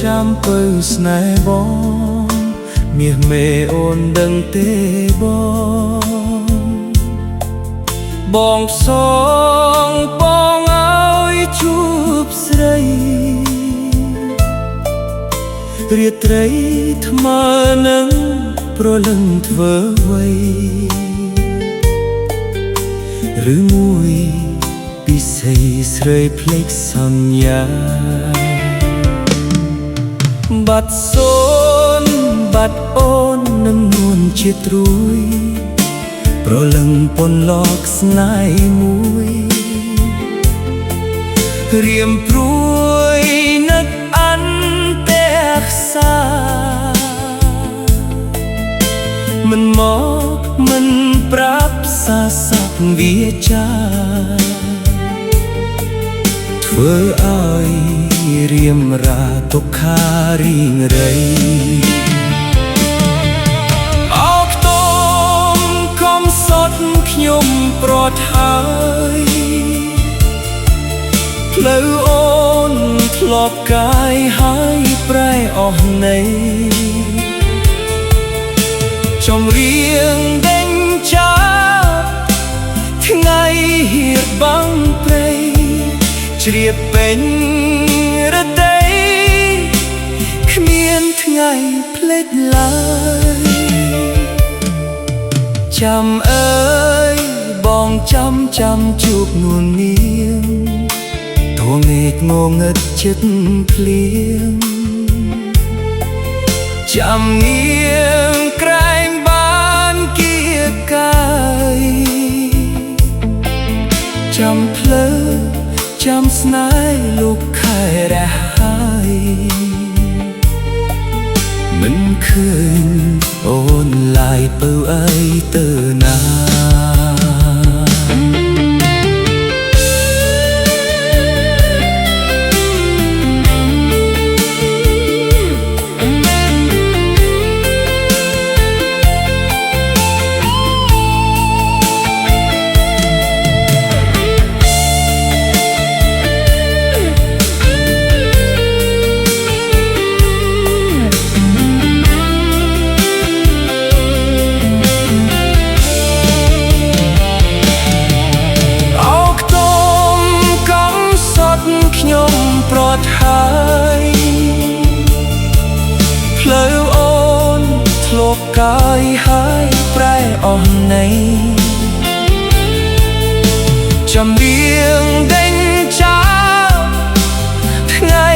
ចាំពៅស្នេហ៍បងមាសមេអូនដឹងទេបងសងបងឲ្យជួបស្រីរាត្រីថ្មើរនឹងប្រលឹងធ្វើអ្វីឬមួយពិសេសស្រីភ្លេចសន្យាបាត់សូនបាត់អូននឹងនួនជាត្រួយប្រលឹងពន្លកស្នេហ៍មួយរៀមព្រួយនឹកអន្តេខ្សាមិនមកមិនប្រាប់សាស័កវាចាធ្វើឲ្យរៀមរាទុក្ខារីងរៃអោខ្ទមកុំសត់ខ្ញុំប្រត់ហើយផ្លូវអូនធ្លាប់កាយហើយប្រែអស់នៃចំរៀងដេញចាប់ថ្ងៃហៀបបាំងព្រៃជ្រាបពេញរតីគ្មានថ្ងៃភ្លេចឡើយចាំអើយបងចាំជួបនួននាងតួងេកងងឹតចិត្តភ្លៀងចាំនាងក្រែងបានគៀកកាយចាំភ្លើចាំស្នេហ៍លោកខែរះហើយមិនឃើញអូនឡាយពៅអីទៅណាខ្ញុំប្រត់ហើយផ្លូវអូនធ្លាប់កាយហើយប្រែអស់នៃចំរៀងដេញចាប់ថ្ងៃ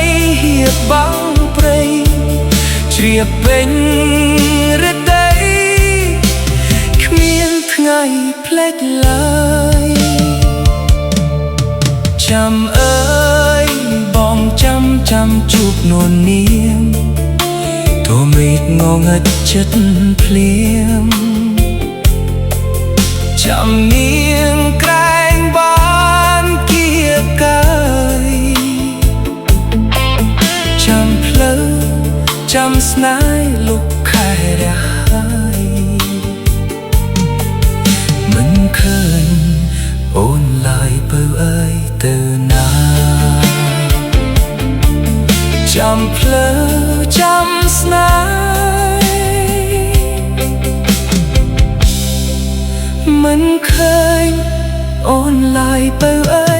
ហៀបបាំងព្រៃជ្រាបពេញរតីគ្មានថ្ងៃភ្លេចឡើយចាំអើយបងចាំជួបនួននាងទោះមេឃងងឹតចិត្តភ្លៀងចាំនាងក្រែងបានគៀកកាយចាំផ្លូវចាំស្នេហ៍លោកខែរះហើយមិនឃើញអូនឡាយពៅអើយទៅណាចាំផ្លូវចាំស្នេហ៍មិនឃើញអូនឡាយពៅអើយ